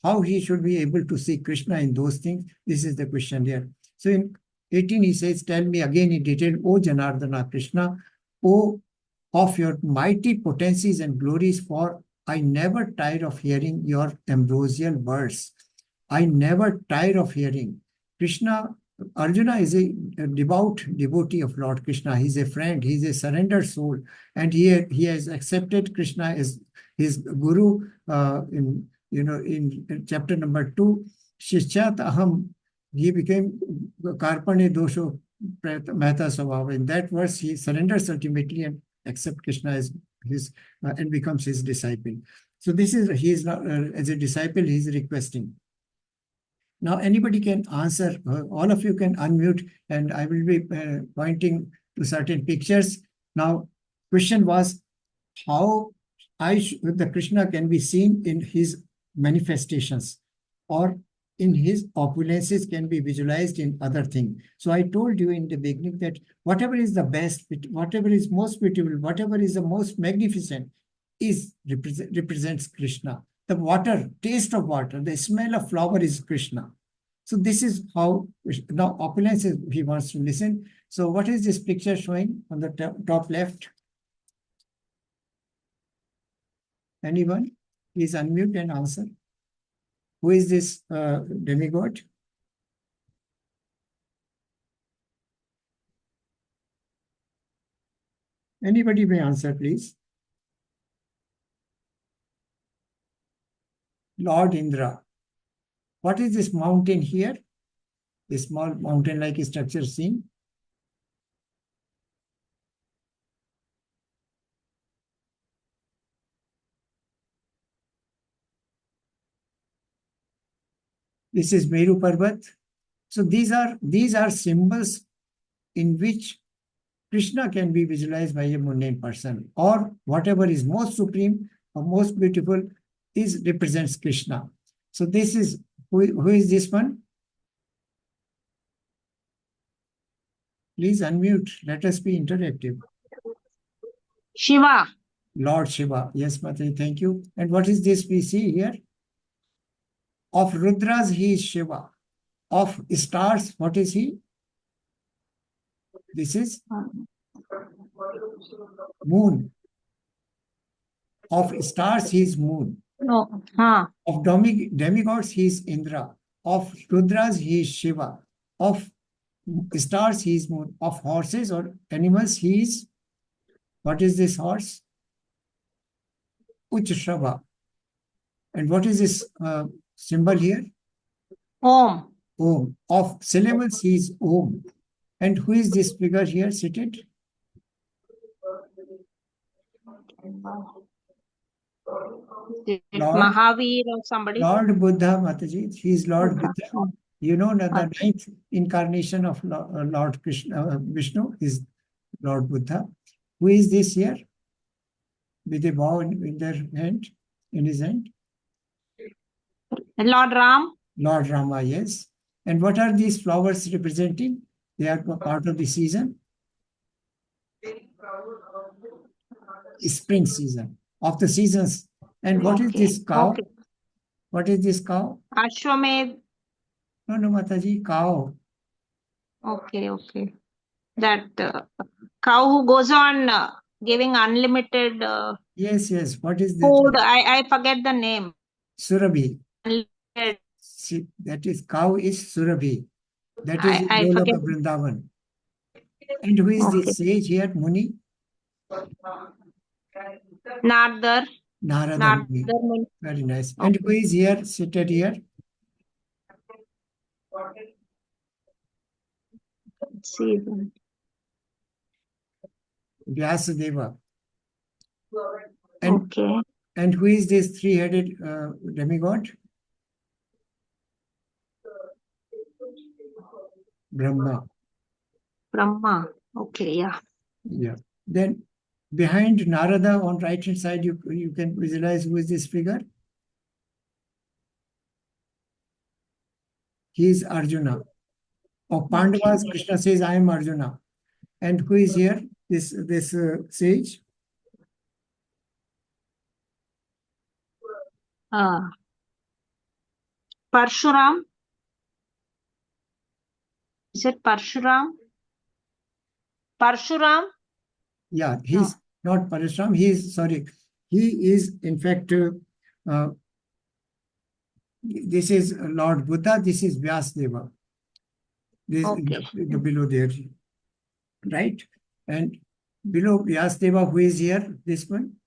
how he should be able to see Krishna in those things? This is the question here. So in 18, he says, tell me again in detail, O Janardana Krishna, O of your mighty potencies and glories, for I never tire of hearing your ambrosial words. I never tire of hearing. Krishna, Arjuna is a devout devotee of Lord Krishna. He's a friend, he's a surrendered soul, and he has accepted Krishna as his guru. In chapter number 2, Shichyat Aham, he became Karpane Dosho Mehta Svabhava. In that verse, he surrenders ultimately and accepts Krishna as his and becomes his disciple. So this is, he is not, as a disciple, he is requesting. Now anybody can answer, all of you can unmute, and I will be pointing to certain pictures. Now, question was how the Krishna can be seen in his manifestations, or in his opulences can be visualized in other things. So I told you in the beginning that whatever is the best, whatever is most beautiful, whatever is the most magnificent represents Krishna. The water, taste of water, the smell of flower is Krishna. So this is how, now opulence is, he wants to listen. So what is this picture showing on the top left? Anyone? Please unmute and answer. Who is this demigod? Anybody may answer, please. Lord Indra. What is this mountain here? This small mountain-like structure seen? This is Meru Parvat. So these are symbols in which Krishna can be visualized by a mundane person, or whatever is most supreme or most beautiful represents Krishna. So this is, who is this one? Please unmute. Let us be interactive. Shiva. Lord Shiva. Yes, Mataji, thank you. And what is this we see here? Of Rudras, he is Shiva. Of stars, what is he? This is moon. Of stars, he is moon. No. Of demigods, he is Indra. Of Rudras, he is Shiva. Of stars, he is moon. Of horses or animals, he is, what is this horse? Uchshrava. And what is this symbol here? Om. Om. Of syllables, he is Om. And who is this figure here seated? Lord, Mahavir or somebody? Lord Buddha, Mataji. He is Lord Buddha. Buddha. You know, the ninth incarnation of Lord Krishna, Vishnu is Lord Buddha. Who is this here? With a bow in their hand, in his hand? Lord Ram. Lord Rama, yes. And what are these flowers representing? They are part of the season. Spring season, of the seasons. And what is this cow? Okay. What is this cow? Ashwamedh. No, Mataji, cow. Okay. That cow who goes on giving unlimited Yes. What is that? food. I forget the name. Surabhi. Unlimited. See, that is cow is Surabhi. That is I Golok forget. of Vrindavan. And who is this sage here, Muni? Nardar. Narada Muni. Very nice. And who is here, seated here? Let's see. Vyasadeva. Okay. And who is this three-headed demigod? Brahma. Okay, yeah. Yeah. Then behind Narada on right hand side, you can visualize who is this figure. He is Arjuna. Of Pandavas, Krishna says, I am Arjuna. And who is here? This sage. Parshuram. Is it Parshuram? Parshuram? Yeah, he's not Parshuram. He is in fact, this is Lord Buddha, this is Vyasadeva. This the below there, right? And below Vyasadeva, who is here? This one.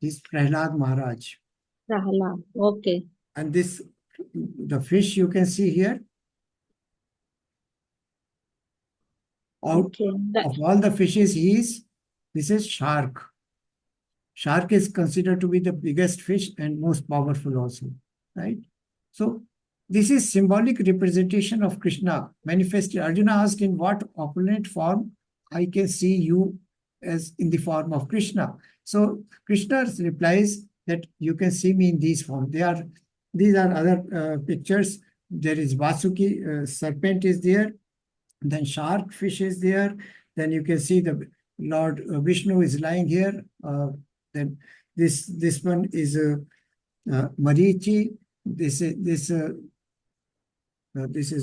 This Prahlad Maharaj. Prahlad. Okay. And this, the fish you can see here. Out of all the fishes, this is shark. Shark is considered to be the biggest fish and most powerful also, right? So this is symbolic representation of Krishna manifested. Arjuna asked, in what opulent form I can see you as in the form of Krishna. So Krishna replies that you can see me in these forms. These are other pictures. There is Vasuki, serpent is there. Then shark, fish is there. Then you can see the Lord Vishnu is lying here. Then this one is Marichi. This is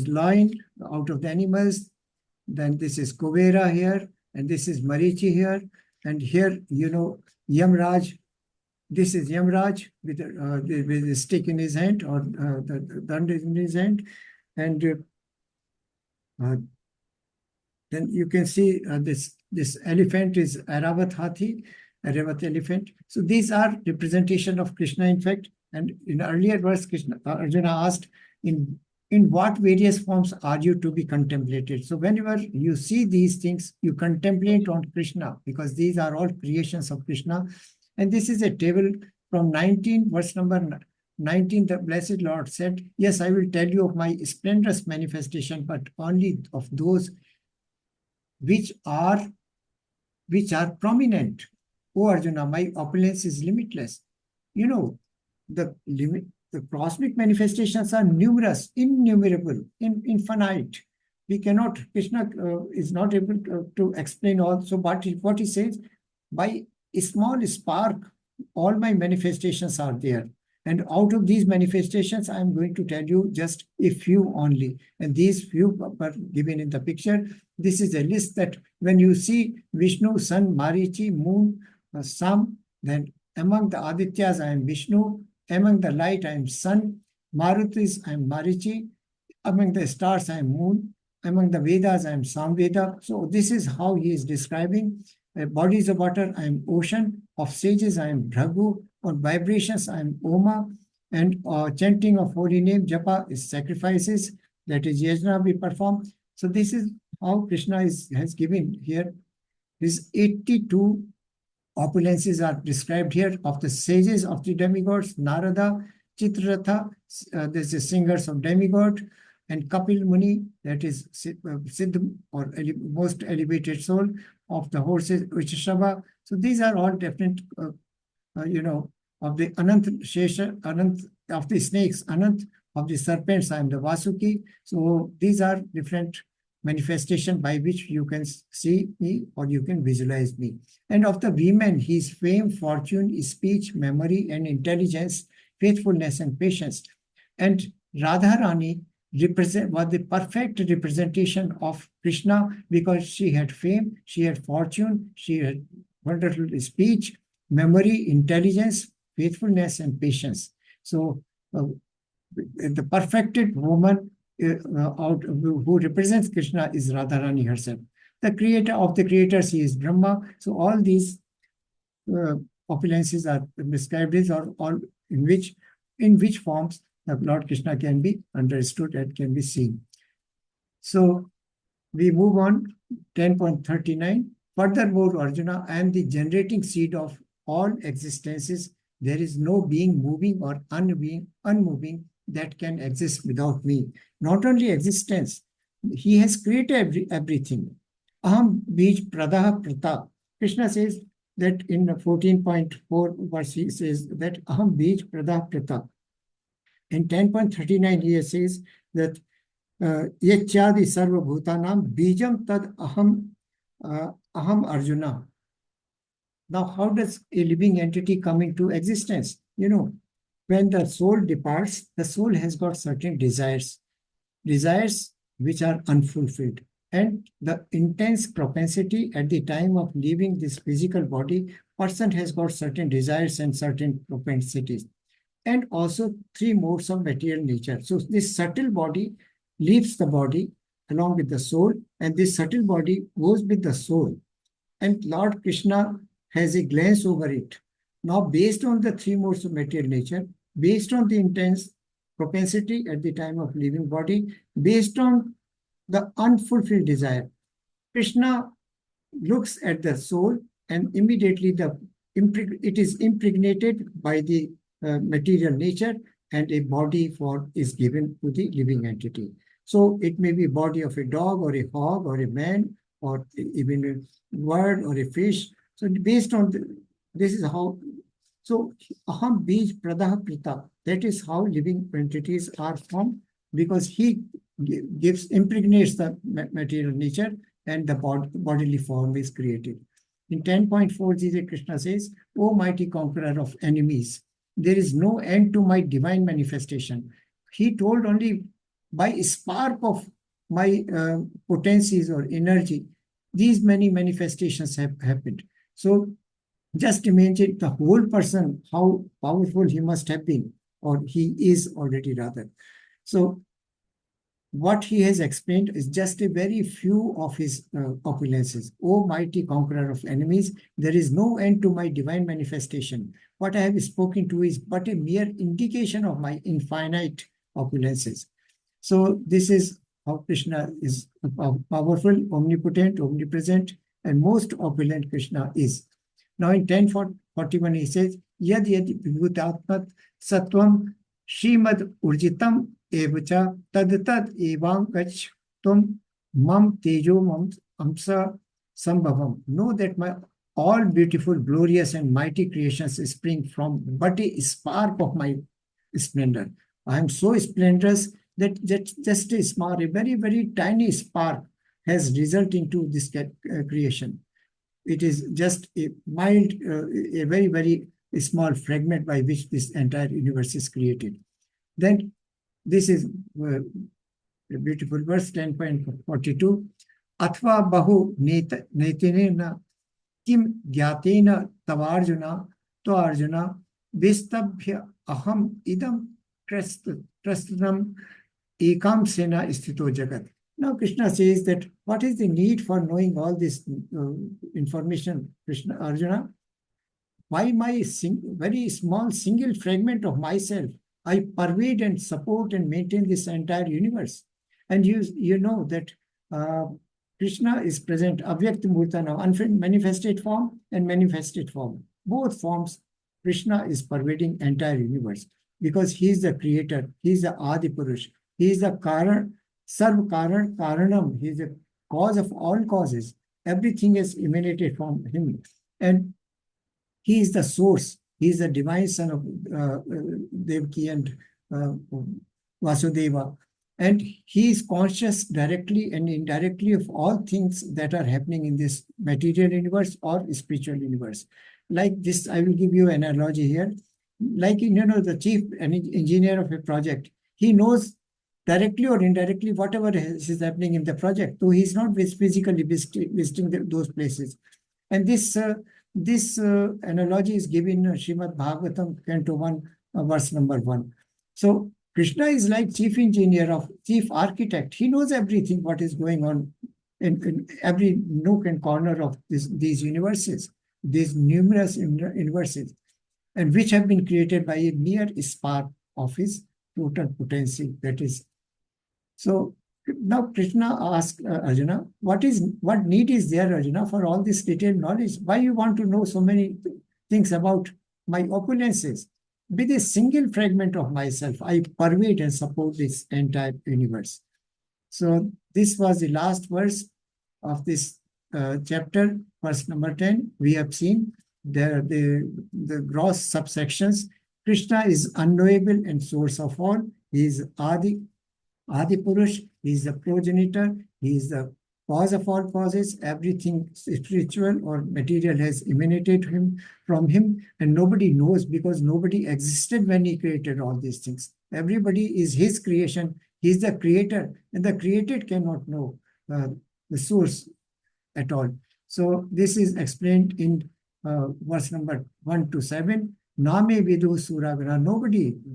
lion out of the animals. Then this is Kuvera here, and this is Marichi here. And here, Yamraj. This is Yamraj with a stick in his hand, or the dand in his hand. And then you can see this elephant is Aravat Hathi, Aravat elephant. So these are representation of Krishna, in fact. And in earlier verse, Arjuna asked, in what various forms are you to be contemplated? So whenever you see these things, you contemplate on Krishna, because these are all creations of Krishna. And this is a table from 19, verse number 19, the Blessed Lord said, yes, I will tell you of my splendorous manifestation, but only of those which are prominent. O Arjuna, my opulence is limitless. The cosmic manifestations are numerous, innumerable, infinite. We cannot, Krishna is not able to explain all. So what he says, by a small spark, all my manifestations are there. And out of these manifestations, I am going to tell you just a few only. And these few are given in the picture. This is a list that when you see Vishnu, Sun, Marichi, Moon, Sun, then among the Adityas, I am Vishnu. Among the light, I am Sun. Marutis, I am Marichi. Among the stars, I am Moon. Among the Vedas, I am Samveda. So this is how he is describing. Bodies of water, I am ocean. Of sages, I am Bhragu. On vibrations, I am Oma. And chanting of holy name, japa, is sacrifices, that is yajna we perform. So this is how Krishna has given here. His 82 opulences are described here of the sages of the demigods, Narada, Chitraratha, there's the singers of demigod, and Kapil Muni, that is Siddh, or most elevated soul of the horses, Vishashava. So these are all different, of the Anant Shesha, Anant of the snakes, Anant of the serpents, I am the Vasuki. So these are different manifestation by which you can see me or you can visualize me. And of the women, his fame, fortune, speech, memory, and intelligence, faithfulness, and patience. And Radharani was the perfect representation of Krishna because she had fame, she had fortune, she had wonderful speech, memory, intelligence, faithfulness, and patience. So the perfected woman who represents Krishna is Radharani herself. The creator of the creators, he is Brahma. So all these opulences are described as or all in which forms the Lord Krishna can be understood and can be seen. So we move on, 10.39. Furthermore, Arjuna, I am the generating seed of all existences. There is no being moving or unmoving that can exist without me. Not only existence, he has created everything. Aham bij pradaha prata. Krishna says that in 14.4 verse, he says that aham bij pradaha prata. In 10.39, he says that yachadi sarva bhutanam bijam tad aham Arjuna. Now, how does a living entity come into existence? When the soul departs, the soul has got certain desires which are unfulfilled. And the intense propensity at the time of leaving this physical body, person has got certain desires and certain propensities. And also 3 modes of material nature. So this subtle body leaves the body along with the soul, and this subtle body goes with the soul. And Lord Krishna has a glance over it. Now, based on the 3 modes of material nature, based on the intense propensity at the time of leaving body, based on the unfulfilled desire, Krishna looks at the soul and immediately it is impregnated by the material nature and a body is given to the living entity. So it may be body of a dog or a hog or a man or even a bird or a fish. So based on this is how, so aham bij pradaha prita, that is how living entities are formed, because he impregnates the material nature and the bodily form is created. In 10.4, Jesus Krishna says, O mighty conqueror of enemies, there is no end to my divine manifestation. He told only by a spark of my potencies or energy, these many manifestations have happened. So just imagine the whole person, how powerful he must have been, or he is already rather. So what he has explained is just a very few of his opulences. O mighty conqueror of enemies, there is no end to my divine manifestation. What I have spoken to is but a mere indication of my infinite opulences. So this is how Krishna is powerful, omnipotent, omnipresent, and most opulent Krishna is. Now in 10.41 he says, Yad yad vibhutatmat sattvam shrimad urjitam evacha tad evankach tum mam tejo mam amsa sambhavam. Know that my all beautiful, glorious, and mighty creations spring from but a spark of my splendor. I am so splendorous that just a small, a very, very tiny spark has resulted into this creation. It is just a mild, a very, very small fragment by which this entire universe is created. Then this is a beautiful verse, 10.42. Athva bahu netinena kim gyatena tavarjuna to arjuna vistabhya aham idam trastanam ekam sena sthito jagat. Now Krishna says that what is the need for knowing all this information, Krishna Arjuna? By my very small single fragment of myself, I pervade and support and maintain this entire universe. And you know that Krishna is present, avyakta murta now, unmanifested form and manifested form. Both forms, Krishna is pervading entire universe because he is the creator, he is the Adi Purush, he is the Karan, Sarv Karan Karanam, he is the cause of all causes. Everything is emanated from him. And he is the source. He is the divine son of Devaki and Vasudeva. And he is conscious directly and indirectly of all things that are happening in this material universe or spiritual universe. Like this, I will give you an analogy here. Like, the chief engineer of a project, he knows directly or indirectly whatever is happening in the project. So he's not physically visiting those places. And this analogy is given in Srimad Bhagavatam, Canto 1, verse number 1. So Krishna is like chief engineer, chief architect. He knows everything what is going on in every nook and corner of these universes, these numerous universes, and which have been created by a mere spark of his total potency. That is. So now Krishna asked Arjuna, what need is there, Arjuna, for all this detailed knowledge? Why you want to know so many things about my opulences? With a single fragment of myself, I pervade and support this entire universe. So this was the last verse of this chapter, verse number 10. We have seen the gross subsections. Krishna is unknowable and source of all. He is Adi Purush, he is the progenitor, he is the cause of all causes. Everything spiritual or material has emanated from him, and nobody knows because nobody existed when he created all these things. Everybody is his creation. He is the creator, and the created cannot know the source at all. So this is explained in verse number 1 to 7. Name Vidu Suravira.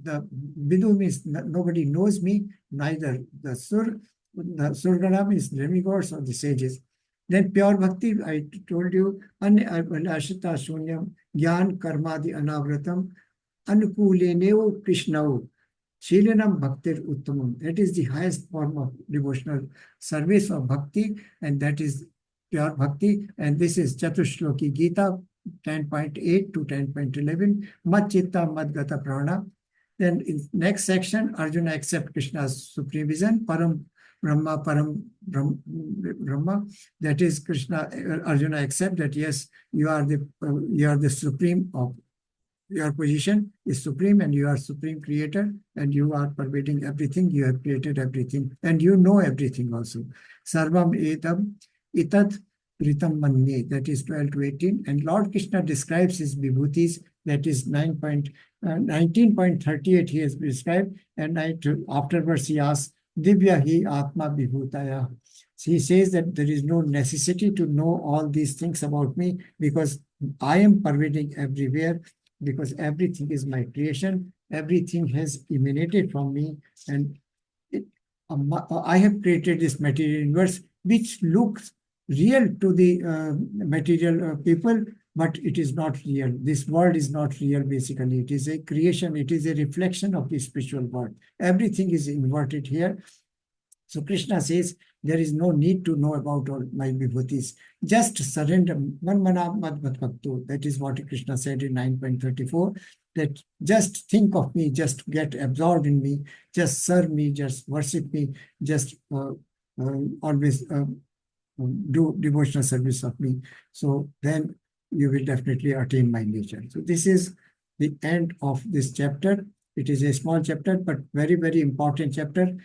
The Vidu means nobody knows me, neither the Surgana means demigods or the sages. Then pure bhakti, I told you, Ashita Shunyam, Gyan Karmadi Anavratam, Anukuleneo Krishnao, Shilanam Bhaktir Uttamam. That is the highest form of devotional service of bhakti, and that is pure bhakti. And this is Chatushloki Gita, 10.8 to 10.11, Mat Chitta Mad Gata Prana. Then in next section, Arjuna accepts Krishna's supreme vision, Param Brahma. That is Krishna. Arjuna accepts that yes, you are the supreme of your position is supreme, and you are supreme creator, and you are pervading everything. You have created everything, and you know everything also. Sarvam etam itat Pritam Manye, that is 12 to 18. And Lord Krishna describes his vibhutis, that is 19.38 he has described. And afterwards he asks, Divya hi Atma Vibhutaya. He says that there is no necessity to know all these things about me because I am pervading everywhere, because everything is my creation. Everything has emanated from me. And I have created this material universe, which looks real to the material people, but it is not real. This world is not real, basically. It is a creation. It is a reflection of the spiritual world. Everything is inverted here. So Krishna says, there is no need to know about all my vibhutis. Just surrender. That is what Krishna said in 9.34, that just think of me, just get absorbed in me, just serve me, just worship me, just always do devotional service of me. So then you will definitely attain my nature. So this is the end of this chapter. It is a small chapter, but very, very important chapter.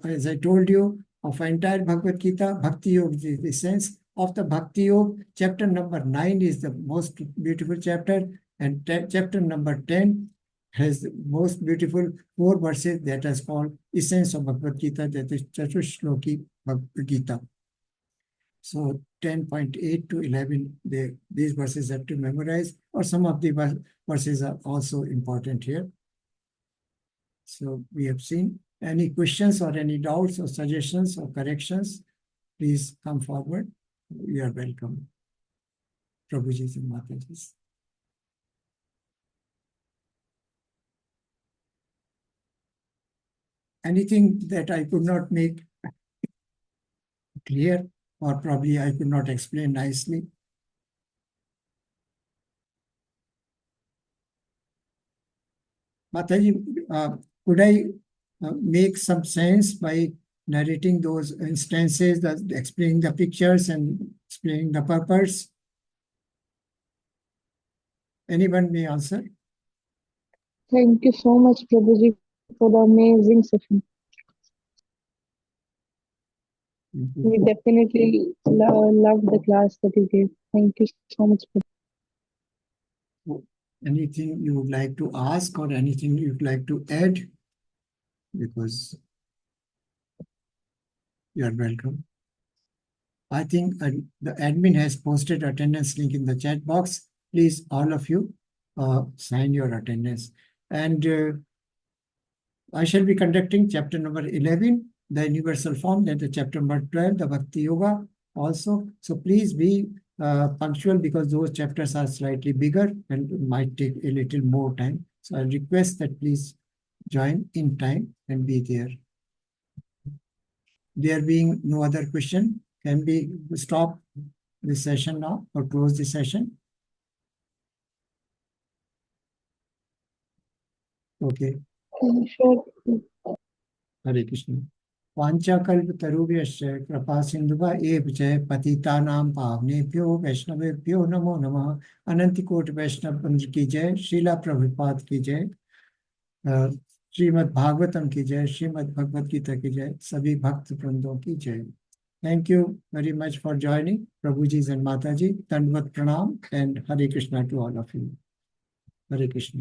As I told you, of entire Bhagavad-gita, Bhakti Yoga is the essence of the Bhakti Yoga. Chapter number 9 is the most beautiful chapter, and chapter number 10 has the most beautiful 4 verses that is called essence of Bhagavad-gita, that is Chatushloki Bhagavad-gita. So 10.8 to 11, these verses have to memorize, or some of the verses are also important here. So we have seen. Any questions or any doubts or suggestions or corrections, please come forward. You are welcome. Prabhuji and Mataji. anything that I could not make clear, or probably I could not explain nicely? Mataji, could I make some sense by narrating those instances, explaining the pictures and explaining the purpose? Anyone may answer. Thank you so much, Prabhuji, for the amazing session. We definitely loved the class that you gave. Thank you so much. Anything you would like to ask or anything you'd like to add? Because you are welcome. I think the admin has posted attendance link in the chat box. Please, all of you, sign your attendance. And I shall be conducting chapter number 11, the universal form, then the chapter number 12, the Bhakti Yoga also. So please be punctual, because those chapters are slightly bigger and might take a little more time. So I request that please join in time and be there. There being no other question, can we stop this session now or close the session? Okay. Sure. Hare Krishna. वाञ्छाकल्पतरुभ्यश्च कृपा सिन्धुभा एव च पतितानां पावनेभ्यो वैष्णवेभ्यो नमो नमः। अनंतकोटि वैष्णव वृंद की जय। श्रीला प्रभुपाद की जय। श्रीमद् भागवतम की जय। श्रीमद् भगवद गीता की जय। सभी भक्त वृंदों की जय। Thank you very much for joining, Prabhuji's and Mataji. Dandvat Pranam and Hare Krishna to all of you. Hare Krishna.